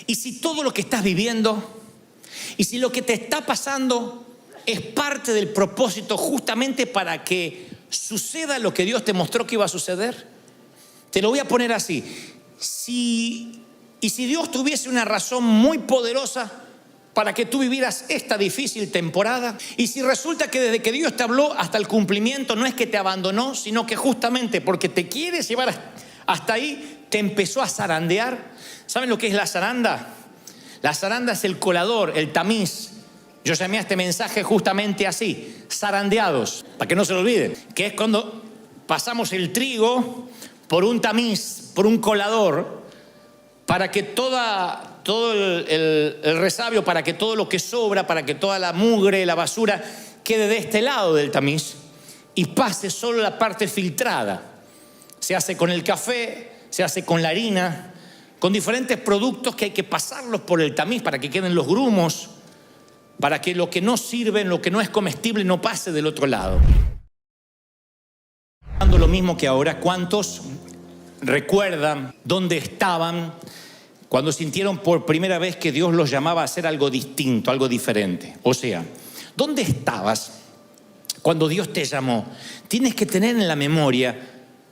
Y si todo lo que estás viviendo, y si lo que te está pasando es parte del propósito justamente para que suceda lo que Dios te mostró que iba a suceder, te lo voy a poner así. Si Dios tuviese una razón muy poderosa para que tú vivieras esta difícil temporada, y si resulta que desde que Dios te habló hasta el cumplimiento no es que te abandonó, sino que justamente porque te quiere llevar hasta ahí, te empezó a zarandear. ¿Saben lo que es la zaranda? La zaranda es el colador, el tamiz. Yo llamé a este mensaje justamente así, zarandeados, para que no se lo olviden, que es cuando pasamos el trigo por un tamiz, por un colador, para que todo el resabio, para que todo lo que sobra, para que toda la mugre, la basura, quede de este lado del tamiz y pase solo la parte filtrada. Se hace con el café, se hace con la harina, con diferentes productos que hay que pasarlos por el tamiz para que queden los grumos, para que lo que no sirve, lo que no es comestible, no pase del otro lado. Lo mismo que ahora, ¿cuántos recuerdan dónde estaban cuando sintieron por primera vez que Dios los llamaba a hacer algo distinto, algo diferente? O sea, ¿dónde estabas cuando Dios te llamó? Tienes que tener en la memoria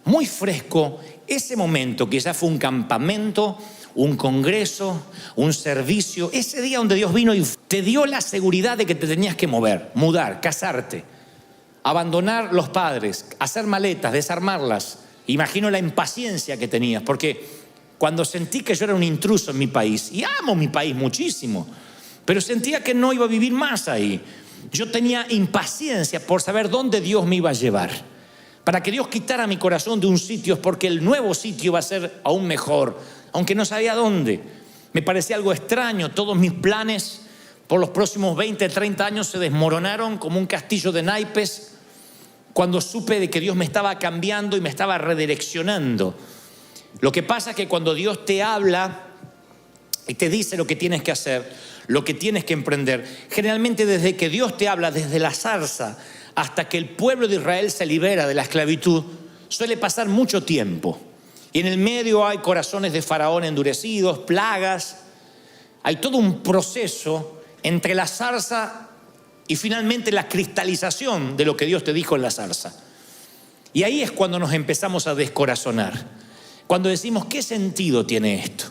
muy fresco ese momento que ya fue un campamento, un congreso, un servicio, ese día donde Dios vino y te dio la seguridad de que te tenías que mover, mudar, casarte, abandonar los padres, hacer maletas, desarmarlas. Imagino la impaciencia que tenías, porque cuando sentí que yo era un intruso en mi país, y amo mi país muchísimo, pero sentía que no iba a vivir más ahí, yo tenía impaciencia por saber dónde Dios me iba a llevar. Para que Dios quitara mi corazón de un sitio es porque el nuevo sitio iba a ser aún mejor, aunque no sabía dónde. Me parecía algo extraño. Todos mis planes por los próximos 20, 30 años se desmoronaron como un castillo de naipes cuando supe de que Dios me estaba cambiando y me estaba redireccionando. Lo que pasa es que cuando Dios te habla y te dice lo que tienes que hacer, lo que tienes que emprender, generalmente desde que Dios te habla, desde la zarza hasta que el pueblo de Israel se libera de la esclavitud, suele pasar mucho tiempo. Y en el medio hay corazones de Faraón endurecidos, plagas. Hay todo un proceso entre la zarza y finalmente la cristalización de lo que Dios te dijo en la zarza. Y ahí es cuando nos empezamos a descorazonar. Cuando decimos, ¿qué sentido tiene esto?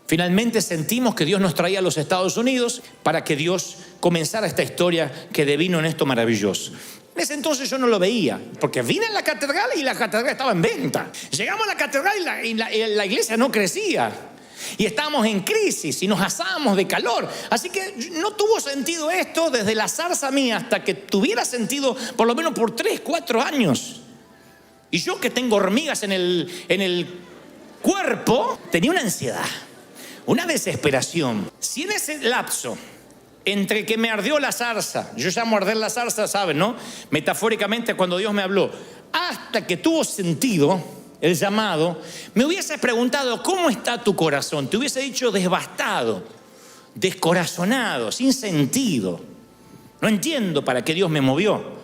Finalmente sentimos que Dios nos traía a los Estados Unidos para que Dios comenzara esta historia que devino en esto maravilloso. En ese entonces yo no lo veía, porque vine a la catedral y la catedral estaba en venta. Llegamos a la catedral y la iglesia no crecía. Y estábamos en crisis y nos asábamos de calor. Así que no tuvo sentido esto desde la zarza mía hasta que tuviera sentido por lo menos por 3, 4 años. Y yo que tengo hormigas en el cuerpo, tenía una ansiedad, una desesperación. Si en ese lapso entre que me ardió la zarza, yo llamo arder la zarza, ¿saben, no? Metafóricamente, cuando Dios me habló, hasta que tuvo sentido el llamado, me hubieses preguntado, ¿cómo está tu corazón? Te hubiese dicho devastado, descorazonado, sin sentido. No entiendo para qué Dios me movió.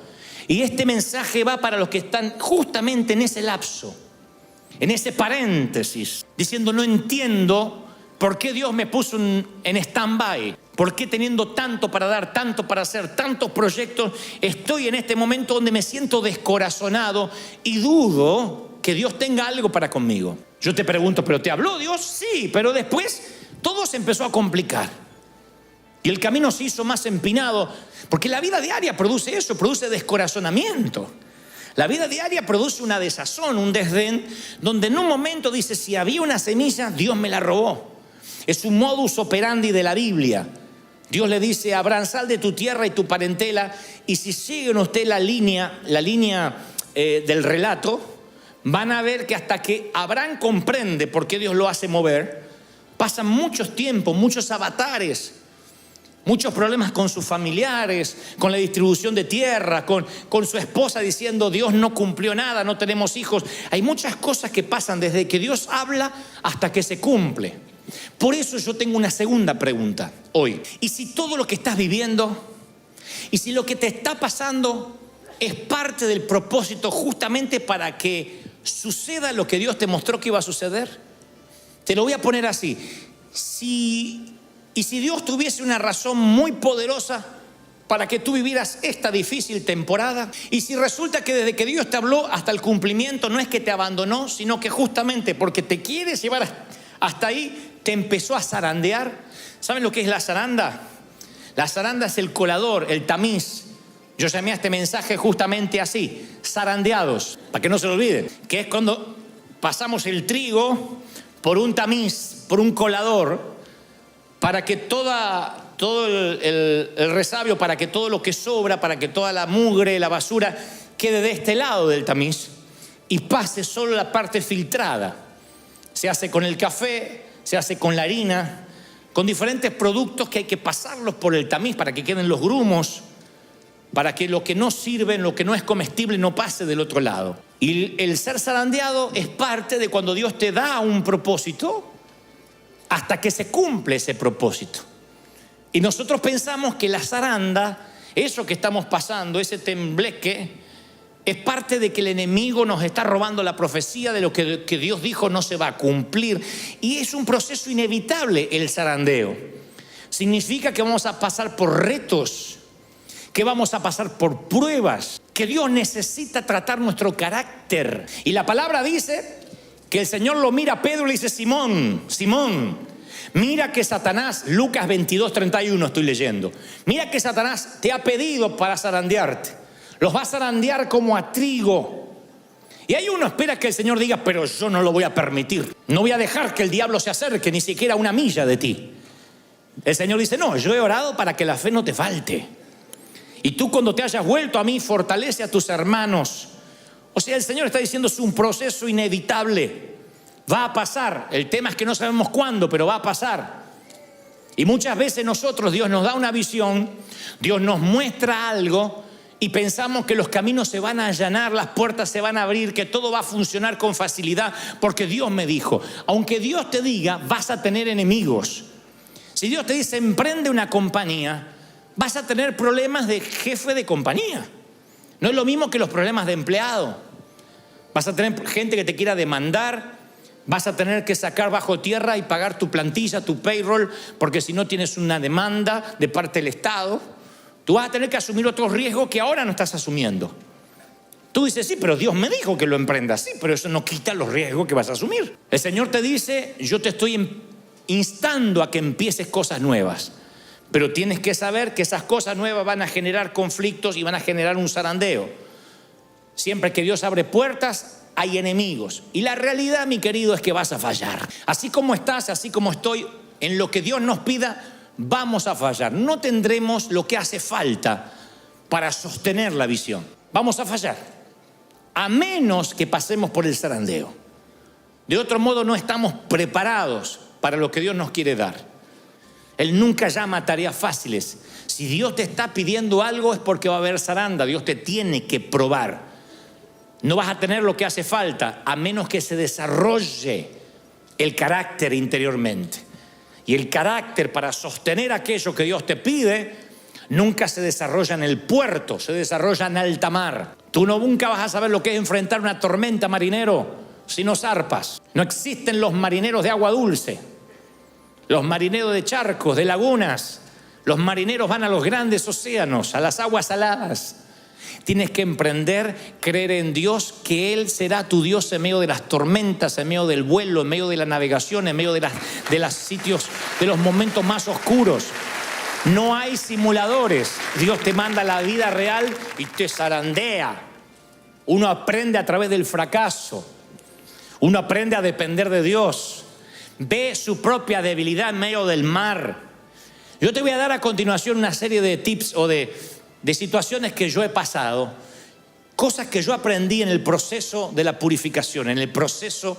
Y este mensaje va para los que están justamente en ese lapso, en ese paréntesis, diciendo, no entiendo por qué Dios me puso en stand-by. ¿Por qué teniendo tanto para dar, tanto para hacer, tantos proyectos, estoy en este momento donde me siento descorazonado y dudo que Dios tenga algo para conmigo? Yo te pregunto, ¿pero te habló Dios? Sí, pero después todo se empezó a complicar. Y el camino se hizo más empinado, porque la vida diaria produce eso, produce descorazonamiento. La vida diaria produce una desazón, un desdén, donde en un momento dice, si había una semilla, Dios me la robó. Es un modus operandi de la Biblia. Dios le dice a Abraham, sal de tu tierra y tu parentela, y si siguen usted la línea del relato, van a ver que hasta que Abraham comprende por qué Dios lo hace mover, pasan muchos tiempos, muchos avatares, muchos problemas con sus familiares, con la distribución de tierra, con su esposa diciendo Dios no cumplió nada, no tenemos hijos. Hay muchas cosas que pasan desde que Dios habla hasta que se cumple. Por eso yo tengo una segunda pregunta hoy. ¿Y si todo lo que estás viviendo, y si lo que te está pasando es parte del propósito justamente para que suceda lo que Dios te mostró que iba a suceder? Te lo voy a poner así. Si Dios tuviese una razón muy poderosa para que tú vivieras esta difícil temporada, y si resulta que desde que Dios te habló hasta el cumplimiento no es que te abandonó, sino que justamente porque te quiere llevar hasta ahí, te empezó a zarandear. ¿Saben lo que es la zaranda? La zaranda es el colador, el tamiz. Yo llamé a este mensaje justamente así, zarandeados, para que no se lo olviden, que es cuando pasamos el trigo por un tamiz, por un colador, para que todo el resabio, para que todo lo que sobra, para que toda la mugre, la basura, quede de este lado del tamiz y pase solo la parte filtrada. Se hace con el café, se hace con la harina, con diferentes productos que hay que pasarlos por el tamiz para que queden los grumos, para que lo que no sirve, lo que no es comestible, no pase del otro lado. Y el ser zarandeado es parte de cuando Dios te da un propósito hasta que se cumple ese propósito. Y nosotros pensamos que la zaranda, eso que estamos pasando, ese tembleque, es parte de que el enemigo nos está robando la profecía de lo que Dios dijo no se va a cumplir. Y es un proceso inevitable el zarandeo. Significa que vamos a pasar por retos, que vamos a pasar por pruebas, que Dios necesita tratar nuestro carácter. Y la palabra dice que el Señor lo mira a Pedro y le dice: Simón, Simón, mira que Satanás, Lucas 22:31 estoy leyendo, mira que Satanás te ha pedido para zarandearte, los va a zarandear como a trigo. Y ahí uno espera que el Señor diga: pero yo no lo voy a permitir, no voy a dejar que el diablo se acerque ni siquiera a una milla de ti. El Señor dice: no, yo he orado para que la fe no te falte, y tú cuando te hayas vuelto a mí fortalece a tus hermanos. O sea, el Señor está diciendo: es un proceso inevitable, va a pasar. El tema es que no sabemos cuándo, pero va a pasar. Y muchas veces nosotros, Dios nos da una visión, Dios nos muestra algo y pensamos que los caminos se van a allanar, las puertas se van a abrir, que todo va a funcionar con facilidad porque Dios me dijo. Aunque Dios te diga, vas a tener enemigos. Si Dios te dice: emprende una compañía, vas a tener problemas de jefe de compañía. No es lo mismo que los problemas de empleado. Vas a tener gente que te quiera demandar, vas a tener que sacar bajo tierra y pagar tu plantilla, tu payroll, porque si no tienes una demanda de parte del Estado, tú vas a tener que asumir otros riesgos que ahora no estás asumiendo. Tú dices: sí, pero Dios me dijo que lo emprendas. Sí, pero eso no quita los riesgos que vas a asumir. El Señor te dice: yo te estoy instando a que empieces cosas nuevas, pero tienes que saber que esas cosas nuevas van a generar conflictos y van a generar un zarandeo. Siempre que Dios abre puertas, hay enemigos. Y la realidad, mi querido, es que vas a fallar. Así como estás, así como estoy, en lo que Dios nos pida, vamos a fallar. No tendremos lo que hace falta para sostener la visión. Vamos a fallar, a menos que pasemos por el zarandeo. De otro modo, no estamos preparados para lo que Dios nos quiere dar. Él nunca llama a tareas fáciles. Si Dios te está pidiendo algo es porque va a haber zaranda. Dios te tiene que probar. No vas a tener lo que hace falta a menos que se desarrolle el carácter interiormente. Y el carácter para sostener aquello que Dios te pide nunca se desarrolla en el puerto, se desarrolla en alta mar. Tú nunca vas a saber lo que es enfrentar una tormenta, marinero, si no zarpas. No existen los marineros de agua dulce, los marineros de charcos, de lagunas. Los marineros van a los grandes océanos, a las aguas saladas. Tienes que emprender, creer en Dios, que Él será tu Dios en medio de las tormentas, en medio del vuelo, en medio de la navegación, en medio de los sitios, de los momentos más oscuros. No hay simuladores. Dios te manda la vida real y te zarandea. Uno aprende a través del fracaso. Uno aprende a depender de Dios. Ve su propia debilidad en medio del mar. Yo te voy a dar a continuación una serie de tips o de situaciones que yo he pasado, cosas que yo aprendí en el proceso de la purificación, en el proceso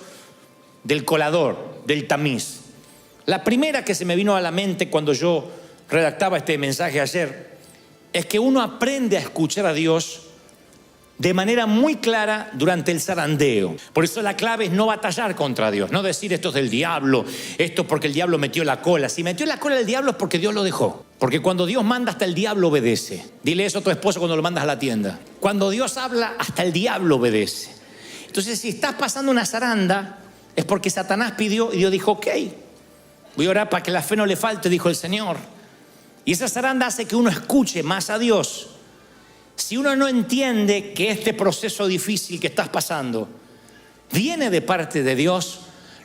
del colador, del tamiz. La primera que se me vino a la mente cuando yo redactaba este mensaje ayer es que uno aprende a escuchar a Dios de manera muy clara durante el zarandeo. Por eso la clave es no batallar contra Dios, no decir esto es del diablo, esto porque el diablo metió la cola. Si metió la cola el diablo es porque Dios lo dejó. Porque cuando Dios manda, hasta el diablo obedece. Dile eso a tu esposo cuando lo mandas a la tienda. Cuando Dios habla, hasta el diablo obedece. Entonces, si estás pasando una zaranda, es porque Satanás pidió y Dios dijo: ok, Voy a orar para que la fe no le falte, dijo el Señor. Y esa zaranda hace que uno escuche más a Dios. Si uno no entiende que este proceso difícil que estás pasando viene de parte de Dios,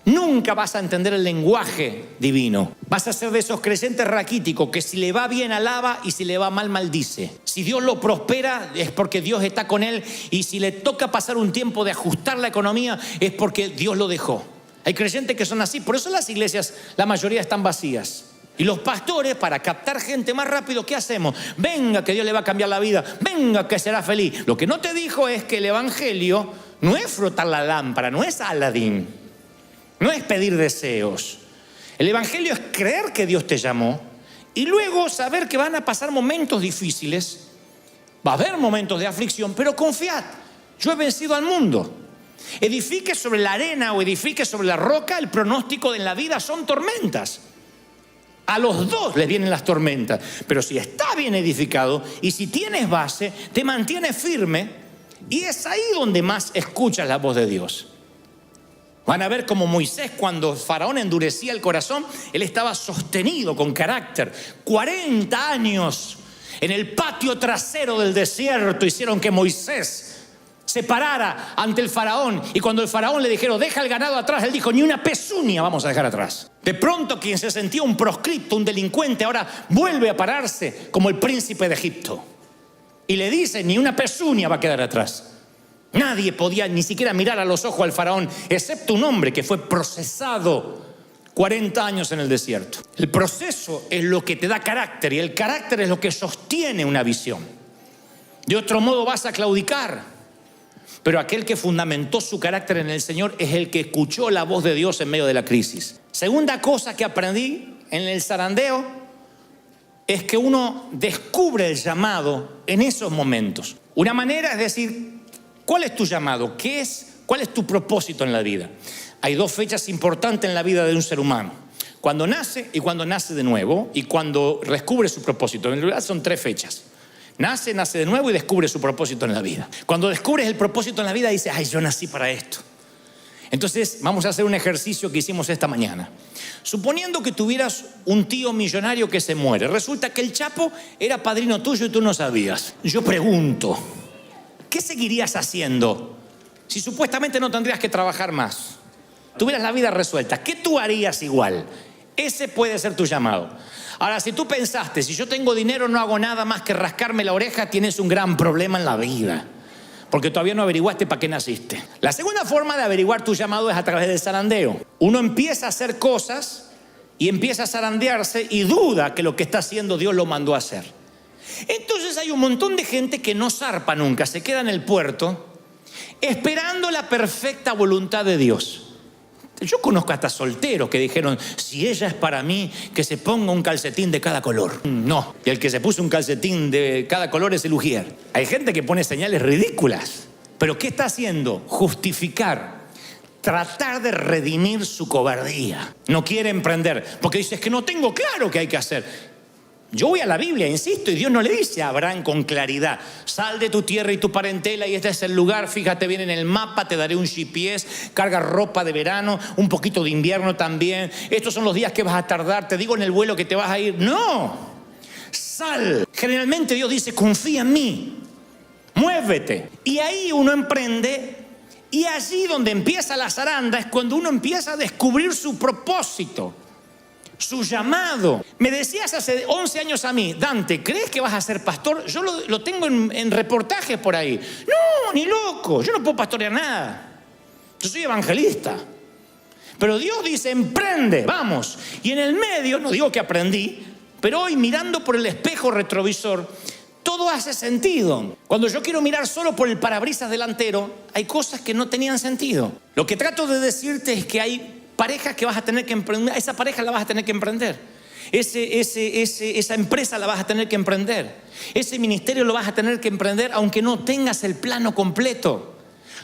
nunca vas a entender el lenguaje divino. Vas a ser de esos creyentes raquíticos que si le va bien alaba y si le va mal maldice. Si Dios lo prospera es porque Dios está con él, y si le toca pasar un tiempo de ajustar la economía es porque Dios lo dejó. Hay creyentes que son así, por eso las iglesias, la mayoría están vacías. Y los pastores, para captar gente más rápido, ¿qué hacemos? Venga que Dios le va a cambiar la vida, venga que será feliz. Lo que no te dijo es que el evangelio no es frotar la lámpara, no es Aladín, no es pedir deseos. El evangelio es creer que Dios te llamó y luego saber que van a pasar momentos difíciles, va a haber momentos de aflicción, pero confiad, yo he vencido al mundo. Edifique sobre la arena o edifique sobre la roca, el pronóstico de la vida son tormentas. A los dos les vienen las tormentas, pero si está bien edificado y si tienes base, te mantienes firme, y es ahí donde más escuchas la voz de Dios. Van a ver como Moisés, cuando Faraón endurecía el corazón, él estaba sostenido con carácter. 40 años en el patio trasero del desierto hicieron que Moisés se parara ante el faraón, y cuando el faraón le dijeron deja el ganado atrás, él dijo ni una pezuña vamos a dejar atrás. De pronto quien se sentía un proscripto, un delincuente, ahora vuelve a pararse como el príncipe de Egipto y le dice ni una pezuña va a quedar atrás. Nadie podía ni siquiera mirar a los ojos al faraón, excepto un hombre que fue procesado 40 años en el desierto. El proceso es lo que te da carácter, y el carácter es lo que sostiene una visión. De otro modo vas a claudicar. Pero aquel que fundamentó su carácter en el Señor es el que escuchó la voz de Dios en medio de la crisis. Segunda cosa que aprendí en el zarandeo es que uno descubre el llamado en esos momentos. Una manera es decir, ¿cuál es tu llamado? ¿Qué es? ¿Cuál es tu propósito en la vida? Hay dos fechas importantes en la vida de un ser humano: cuando nace y cuando nace de nuevo, y cuando descubre su propósito. En realidad son 3 fechas. Nace de nuevo y descubre su propósito en la vida. Cuando descubres el propósito en la vida dices, ay, yo nací para esto. Entonces vamos a hacer un ejercicio que hicimos esta mañana. Suponiendo que tuvieras un tío millonario que se muere, resulta que el Chapo era padrino tuyo y tú no sabías. Yo pregunto, ¿qué seguirías haciendo si supuestamente no tendrías que trabajar más? Tuvieras la vida resuelta, ¿qué tú harías igual? Ese puede ser tu llamado. Ahora, si tú pensaste, si yo tengo dinero no hago nada más que rascarme la oreja, tienes un gran problema en la vida, porque todavía no averiguaste para qué naciste. La segunda forma de averiguar tu llamado es a través del zarandeo. Uno empieza a hacer cosas y empieza a zarandearse y duda que lo que está haciendo Dios lo mandó a hacer. Entonces hay un montón de gente que no zarpa nunca, se queda en el puerto esperando la perfecta voluntad de Dios. Yo conozco hasta solteros que dijeron, si ella es para mí, que se ponga un calcetín de cada color. No, y el que se puso un calcetín de cada color es el ujier. Hay gente que pone señales ridículas. ¿Pero qué está haciendo? Justificar, tratar de redimir su cobardía. No quiere emprender, porque dice, es que no tengo claro qué hay que hacer. Yo voy a la Biblia, insisto, y Dios no le dice a Abraham con claridad, sal de tu tierra y tu parentela y este es el lugar, fíjate bien en el mapa, te daré un GPS, carga ropa de verano, un poquito de invierno también, estos son los días que vas a tardar, te digo en el vuelo que te vas a ir. No, sal. Generalmente Dios dice, confía en mí, muévete. Y ahí uno emprende, y allí donde empieza la zaranda es cuando uno empieza a descubrir su propósito, su llamado. Me decías hace 11 años a mí, Dante, ¿crees que vas a ser pastor? Yo lo tengo en reportajes por ahí. No, ni loco, yo no puedo pastorear nada. Yo soy evangelista. Pero Dios dice, emprende, vamos. Y en el medio, no digo que aprendí, pero hoy mirando por el espejo retrovisor, todo hace sentido. Cuando yo quiero mirar solo por el parabrisas delantero, hay cosas que no tenían sentido. Lo que trato de decirte es que hay parejas que vas a tener que emprender, esa pareja la vas a tener que emprender, esa empresa la vas a tener que emprender, ese ministerio lo vas a tener que emprender aunque no tengas el plano completo.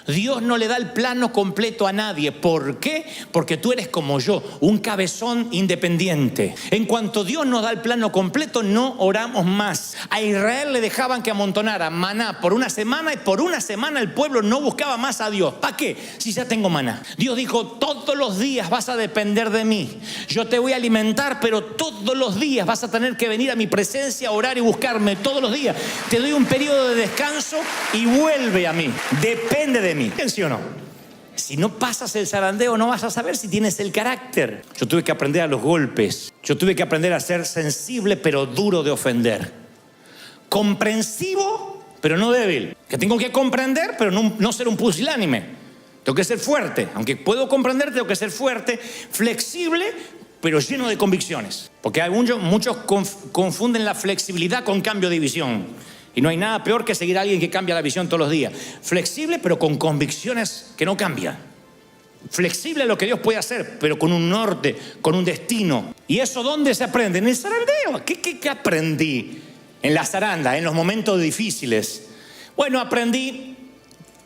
Dios no le da el plano completo a nadie. ¿Por qué? Porque tú eres como yo, un cabezón independiente. En cuanto Dios nos da el plano completo, no oramos más. A Israel le dejaban que amontonara maná por una semana, y por una semana el pueblo no buscaba más a Dios. ¿Para qué? Si ya tengo maná. Dios dijo, todos los días vas a depender de mí. Yo te voy a alimentar, pero todos los días vas a tener que venir a mi presencia, orar y buscarme todos los días. Te doy un periodo de descanso y vuelve a mí. Depende de mí. ¿Sí o no? Si no pasas el zarandeo, no vas a saber si tienes el carácter. Yo tuve que aprender a los golpes. Yo tuve que aprender a ser sensible, pero duro de ofender. Comprensivo, pero no débil. Que tengo que comprender, pero no ser un pusilánime. Tengo que ser fuerte. Aunque puedo comprender, tengo que ser fuerte. Flexible, pero lleno de convicciones. Porque muchos confunden la flexibilidad con cambio de visión. Y no hay nada peor que seguir a alguien que cambia la visión todos los días. Flexible, pero con convicciones que no cambian. Flexible a lo que Dios puede hacer, pero con un norte, con un destino. ¿Y eso dónde se aprende? En el zarandeo. ¿Qué aprendí en la zaranda, en los momentos difíciles? Bueno, aprendí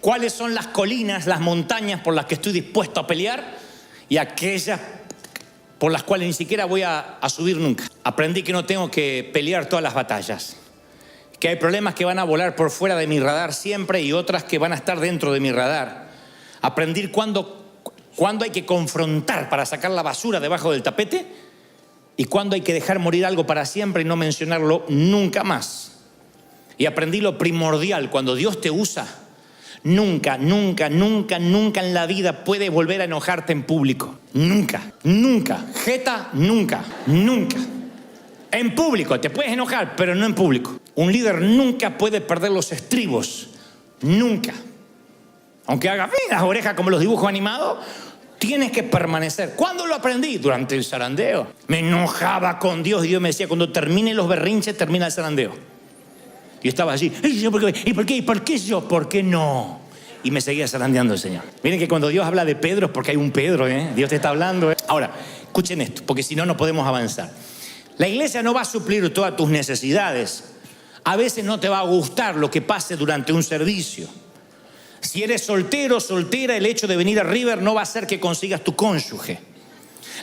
cuáles son las colinas, las montañas por las que estoy dispuesto a pelear y aquellas por las cuales ni siquiera voy a subir nunca. Aprendí que no tengo que pelear todas las batallas. Que hay problemas que van a volar por fuera de mi radar siempre y otras que van a estar dentro de mi radar. Aprender cuándo hay que confrontar para sacar la basura debajo del tapete y cuándo hay que dejar morir algo para siempre y no mencionarlo nunca más. Y aprendí lo primordial: cuando Dios te usa, nunca en la vida puedes volver a enojarte en público. Nunca. Jeta, nunca. En público te puedes enojar, pero no en público. Un líder nunca puede perder los estribos. Nunca. Aunque haga las orejas como los dibujos animados, tienes que permanecer. ¿Cuándo lo aprendí? Durante el zarandeo. Me enojaba con Dios y Dios me decía, cuando termine los berrinches, termina el zarandeo. Y estaba allí. ¿Y por qué? ¿Y por qué yo? ¿Por qué no? Y me seguía zarandeando el Señor. Miren que cuando Dios habla de Pedro es porque hay un Pedro, ¿eh? Dios te está hablando, ¿eh? Ahora, escuchen esto, porque si no, no podemos avanzar. La iglesia no va a suplir todas tus necesidades. A veces no te va a gustar lo que pase durante un servicio. Si eres soltero, soltera, el hecho de venir a River no va a hacer que consigas tu cónyuge.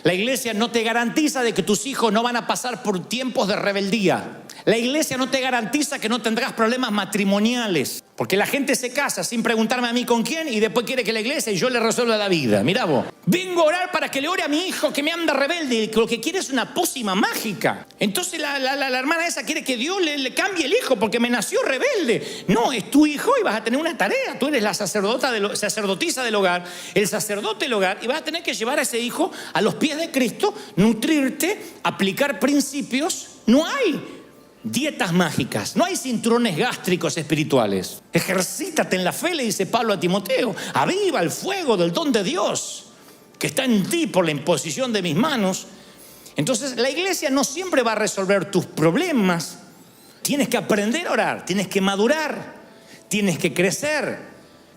La iglesia no te garantiza de que tus hijos no van a pasar por tiempos de rebeldía. La iglesia no te garantiza que no tendrás problemas matrimoniales. Porque la gente se casa sin preguntarme a mí con quién y después quiere que la iglesia y yo le resuelva la vida. Mirá vos, vengo a orar para que le ore a mi hijo que me anda rebelde y lo que quiere es una pócima mágica. Entonces la hermana esa quiere que Dios le cambie el hijo porque me nació rebelde. No, es tu hijo y vas a tener una tarea. Tú eres la sacerdotisa del hogar, el sacerdote del hogar, y vas a tener que llevar a ese hijo a los pies de Cristo, nutrirte, aplicar principios. No hay dietas mágicas, no hay cinturones gástricos espirituales. Ejercítate en la fe, le dice Pablo a Timoteo. Aviva el fuego del don de Dios que está en ti por la imposición de mis manos. Entonces la iglesia no siempre va a resolver tus problemas. Tienes que aprender a orar, tienes que madurar, tienes que crecer.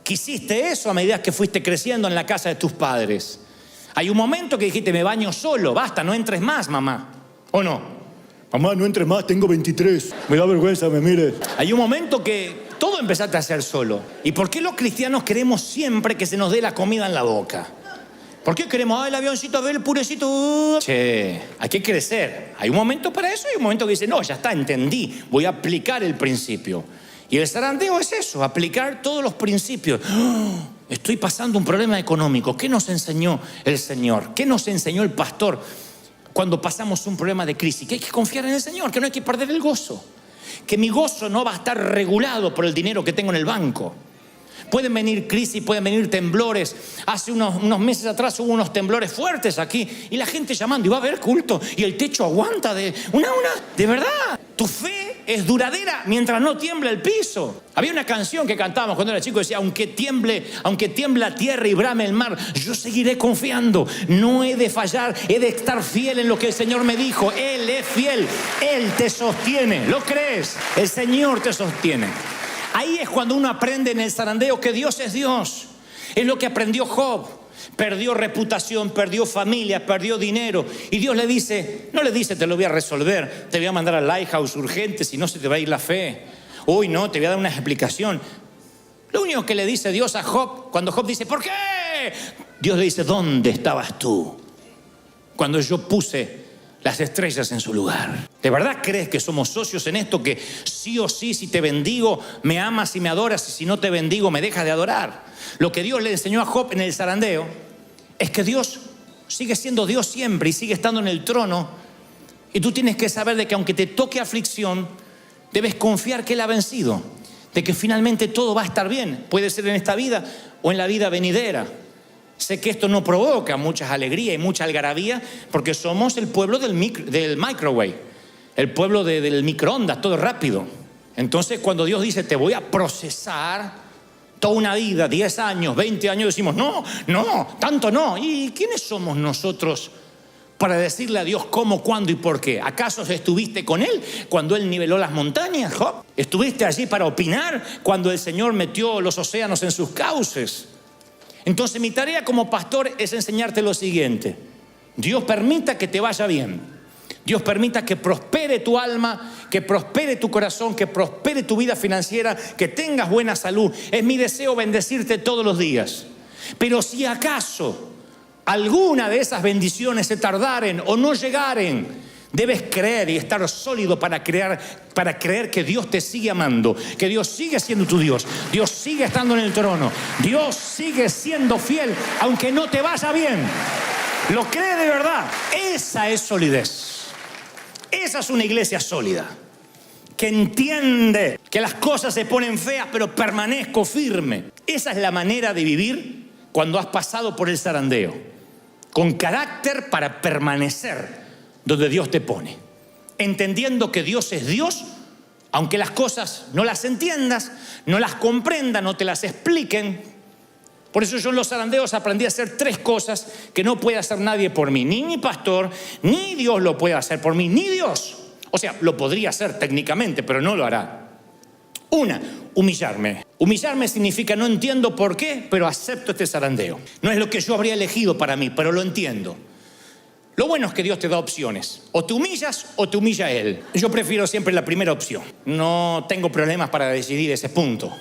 Quisiste eso a medida que fuiste creciendo en la casa de tus padres. Hay un momento que dijiste, me baño solo, basta, no entres más, mamá. ¿O no? Mamá, no entres más, tengo 23. Me da vergüenza, me mires. Hay un momento que todo empezaste a hacer solo. ¿Y por qué los cristianos queremos siempre que se nos dé la comida en la boca? ¿Por qué queremos, el avioncito, a ver el purecito? Che, hay que crecer. Hay un momento para eso y un momento que dice, no, ya está, entendí, voy a aplicar el principio. Y el zarandeo es eso, aplicar todos los principios. Estoy pasando un problema económico. ¿Qué nos enseñó el Señor? ¿Qué nos enseñó el pastor cuando pasamos un problema de crisis? Que hay que confiar en el Señor, que no hay que perder el gozo. Que mi gozo no va a estar regulado por el dinero que tengo en el banco. Pueden venir crisis, pueden venir temblores. Hace unos meses atrás hubo unos temblores fuertes aquí y la gente llamando, y va a haber culto y el techo aguanta de verdad. Tu fe es duradera mientras no tiembla el piso. Había una canción que cantábamos cuando era chico, decía, aunque tiemble la tierra y brame el mar, yo seguiré confiando. No he de fallar, he de estar fiel en lo que el Señor me dijo. Él es fiel, Él te sostiene. ¿Lo crees? El Señor te sostiene. Ahí es cuando uno aprende en el zarandeo que Dios es Dios. Es lo que aprendió Job. Perdió reputación, perdió familia, perdió dinero. Y Dios no le dice, te lo voy a resolver, te voy a mandar al Lighthouse urgente, si no se te va a ir la fe. Uy, no, te voy a dar una explicación. Lo único que le dice Dios a Job, cuando Job dice, ¿por qué? Dios le dice, ¿dónde estabas tú cuando yo puse las estrellas en su lugar? ¿De verdad crees que somos socios en esto? Que sí o sí, si te bendigo, me amas y me adoras, y si no te bendigo, me dejas de adorar. Lo que Dios le enseñó a Job en el zarandeo es que Dios sigue siendo Dios siempre y sigue estando en el trono. Y tú tienes que saber de que aunque te toque aflicción, debes confiar que Él ha vencido, de que finalmente todo va a estar bien. Puede ser en esta vida o en la vida venidera. Sé que esto no provoca muchas alegrías y mucha algarabía, porque somos el pueblo del microwave, el pueblo del microondas, todo rápido. Entonces cuando Dios dice, te voy a procesar toda una vida, 10 años, 20 años, decimos, no, tanto no. ¿Y quiénes somos nosotros para decirle a Dios cómo, cuándo y por qué? ¿Acaso estuviste con Él cuando Él niveló las montañas, Job? ¿Estuviste allí para opinar cuando el Señor metió los océanos en sus cauces? Entonces mi tarea como pastor es enseñarte lo siguiente: Dios permita que te vaya bien, Dios permita que prospere tu alma, que prospere tu corazón, que prospere tu vida financiera, que tengas buena salud. Es mi deseo bendecirte todos los días. Pero si acaso alguna de esas bendiciones se tardaren o no llegaren, debes creer y estar sólido para creer que Dios te sigue amando, que Dios sigue siendo tu Dios, Dios sigue estando en el trono, Dios sigue siendo fiel aunque no te vaya bien. ¿Lo cree de verdad? Esa es solidez. Esa es una iglesia sólida, que entiende que las cosas se ponen feas, pero permanezco firme. Esa es la manera de vivir cuando has pasado por el zarandeo, con carácter para permanecer donde Dios te pone, entendiendo que Dios es Dios, aunque las cosas no las entiendas, no las comprendas, no te las expliquen. Por eso yo en los zarandeos aprendí a hacer 3 cosas que no puede hacer nadie por mí, ni mi pastor, ni Dios lo puede hacer por mí, ni Dios. O sea, lo podría hacer técnicamente, pero no lo hará. Una, humillarme. Humillarme significa no entiendo por qué, pero acepto este zarandeo. No es lo que yo habría elegido para mí, pero lo entiendo. Lo bueno es que Dios te da opciones. O te humillas o te humilla Él. Yo prefiero siempre la primera opción. No tengo problemas para decidir ese punto.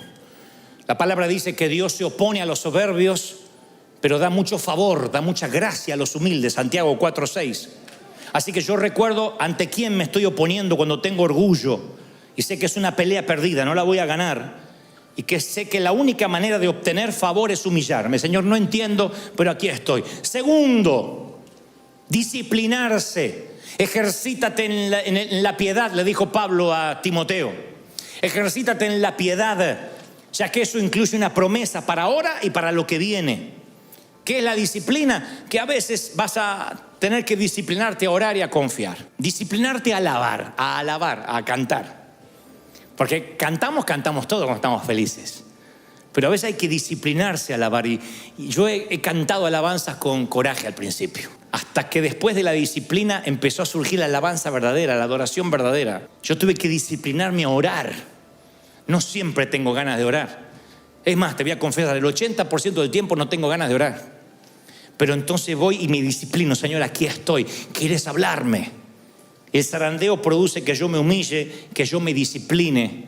La palabra dice que Dios se opone a los soberbios, pero da mucho favor, da mucha gracia a los humildes. Santiago 4:6. Así que yo recuerdo ante quién me estoy oponiendo cuando tengo orgullo y sé que es una pelea perdida, no la voy a ganar, y que sé que la única manera de obtener favor es humillarme. Señor, no entiendo, pero aquí estoy. Segundo, disciplinarse. Ejercítate en la piedad, le dijo Pablo a Timoteo. Ejercítate en la piedad, ya que eso incluye una promesa para ahora y para lo que viene. ¿Qué es la disciplina? Que a veces vas a tener que disciplinarte a orar y a confiar. Disciplinarte a alabar, a cantar. Porque cantamos todos cuando estamos felices. Pero a veces hay que disciplinarse a alabar. Y yo he cantado alabanzas con coraje al principio, hasta que después de la disciplina empezó a surgir la alabanza verdadera, la adoración verdadera. Yo tuve que disciplinarme a orar. No siempre tengo ganas de orar. Es más, te voy a confesar, el 80% del tiempo no tengo ganas de orar. Pero entonces voy y me disciplino. Señor, aquí estoy. ¿Quieres hablarme? El zarandeo produce que yo me humille, que yo me discipline.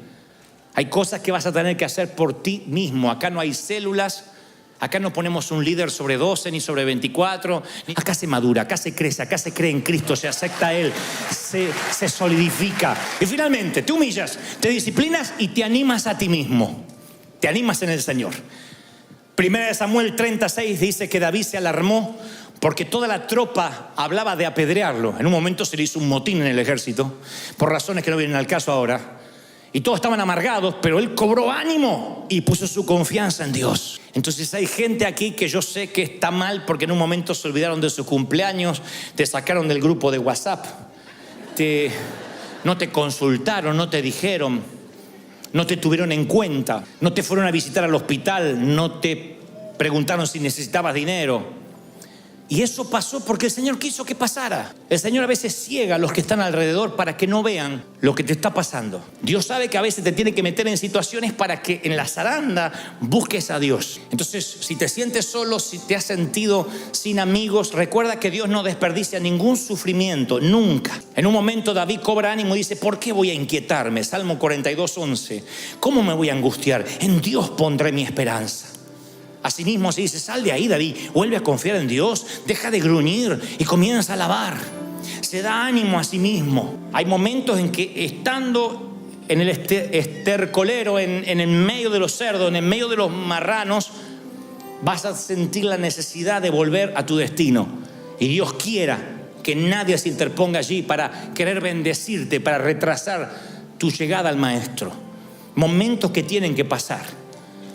Hay cosas que vas a tener que hacer por ti mismo. Acá no hay células. Acá no ponemos un líder sobre 12 ni sobre 24. Acá se madura, acá se crece, acá se cree en Cristo, se acepta a Él, se solidifica. Y finalmente te humillas, te disciplinas y te animas a ti mismo. Te animas en el Señor. Primera de Samuel 36 dice que David se alarmó porque toda la tropa hablaba de apedrearlo. En un momento se le hizo un motín en el ejército, por razones que no vienen al caso ahora. Y todos estaban amargados, pero él cobró ánimo y puso su confianza en Dios. Entonces hay gente aquí que yo sé que está mal porque en un momento se olvidaron de su cumpleaños, te sacaron del grupo de WhatsApp, no te consultaron, no te dijeron, no te tuvieron en cuenta, no te fueron a visitar al hospital, no te preguntaron si necesitabas dinero. Y eso pasó porque el Señor quiso que pasara. El Señor a veces ciega a los que están alrededor para que no vean lo que te está pasando. Dios sabe que a veces te tiene que meter en situaciones para que en la zaranda busques a Dios. Entonces, si te sientes solo, si te has sentido sin amigos, recuerda que Dios no desperdicia ningún sufrimiento, nunca. En un momento David cobra ánimo y dice, ¿por qué voy a inquietarme? Salmo 42:11. ¿Cómo me voy a angustiar? En Dios pondré mi esperanza. Asimismo se dice, sal de ahí, David, vuelve a confiar en Dios, deja de gruñir y comienza a alabar. Se da ánimo a sí mismo. Hay momentos en que estando en el estercolero, en el medio de los cerdos, en el medio de los marranos, vas a sentir la necesidad de volver a tu destino. Y Dios quiera que nadie se interponga allí para querer bendecirte, para retrasar tu llegada al Maestro. Momentos que tienen que pasar.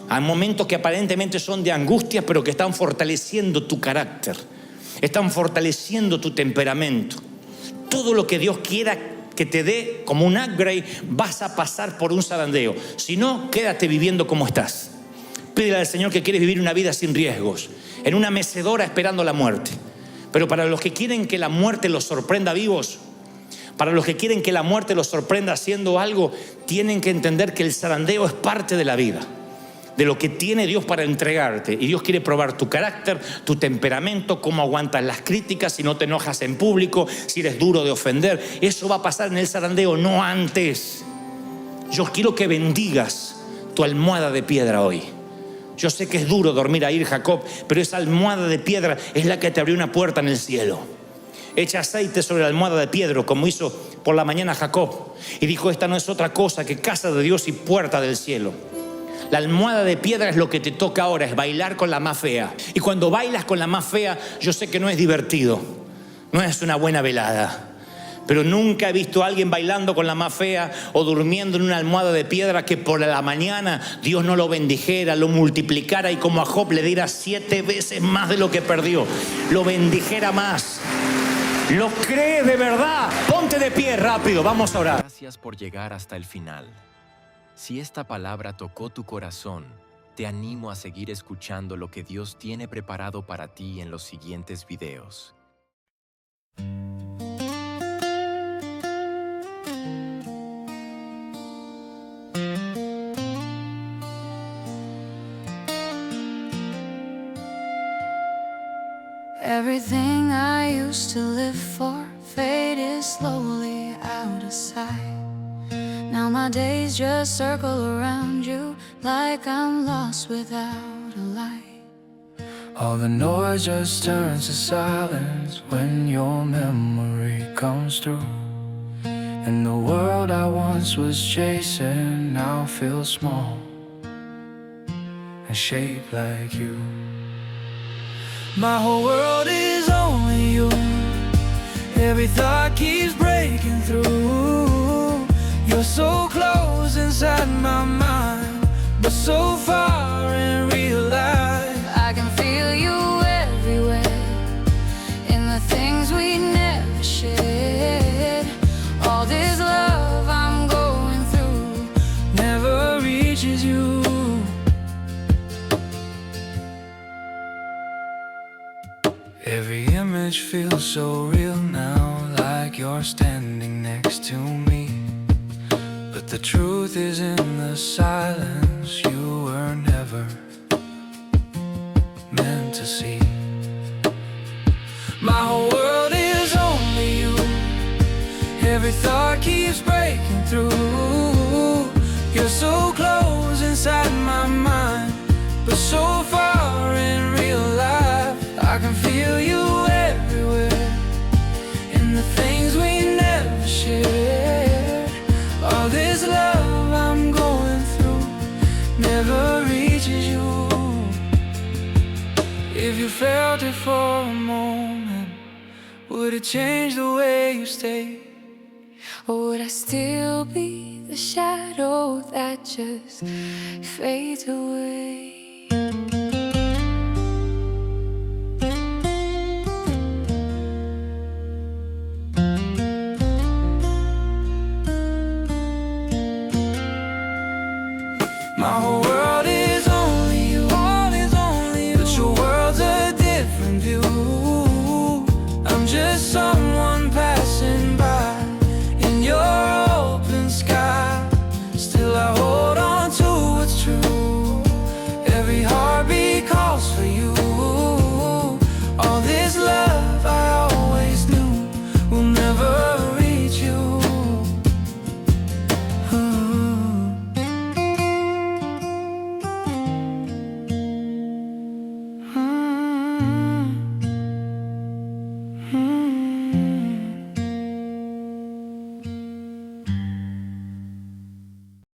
Hay momentos que aparentemente son de angustia, pero que están fortaleciendo tu carácter, están fortaleciendo tu temperamento. Todo lo que Dios quiera que te dé como un upgrade, vas a pasar por un zarandeo. Si no, quédate viviendo como estás. Pídele al Señor que quieres vivir una vida sin riesgos, en una mecedora esperando la muerte. Pero para los que quieren que la muerte los sorprenda vivos, para los que quieren que la muerte los sorprenda haciendo algo, tienen que entender que el zarandeo es parte de la vida, de lo que tiene Dios para entregarte. Y Dios quiere probar tu carácter, tu temperamento, cómo aguantas las críticas, si no te enojas en público, si eres duro de ofender. Eso va a pasar en el zarandeo, no antes. Yo quiero que bendigas tu almohada de piedra hoy. Yo sé que es duro dormir ahí, Jacob, pero esa almohada de piedra es la que te abrió una puerta en el cielo. Echa aceite sobre la almohada de piedra, como hizo por la mañana Jacob, y dijo, esta no es otra cosa que casa de Dios y puerta del cielo. La almohada de piedra es lo que te toca ahora, es bailar con la más fea. Y cuando bailas con la más fea, yo sé que no es divertido, no es una buena velada. Pero nunca he visto a alguien bailando con la más fea o durmiendo en una almohada de piedra que por la mañana Dios no lo bendijera, lo multiplicara y como a Job le diera 7 veces más de lo que perdió, lo bendijera más. ¿Lo crees de verdad? Ponte de pie rápido, vamos a orar. Gracias por llegar hasta el final. Si esta palabra tocó tu corazón, te animo a seguir escuchando lo que Dios tiene preparado para ti en los siguientes videos. Everything I used to live for faded slowly out of sight. Now my days just circle around you like I'm lost without a light. All the noise just turns to silence when your memory comes through. And the world I once was chasing now feels small and shaped like you. My whole world is only you. Every thought keeps breaking through. You're so close inside my mind, but so far in real life. I can feel you everywhere, in the things we never shared. All this love I'm going through never reaches you. Every image feels so real now, like you're standing next to me. But the truth is in the silence, you were never meant to see. My whole world is only you. Every thought keeps breaking through. You're so close inside my mind, but so far in real life. I can feel you everywhere, in the things we never shared. All this love I'm going through never reaches you. If you felt it for a moment, would it change the way you stay? Or would I still be the shadow that just fades away?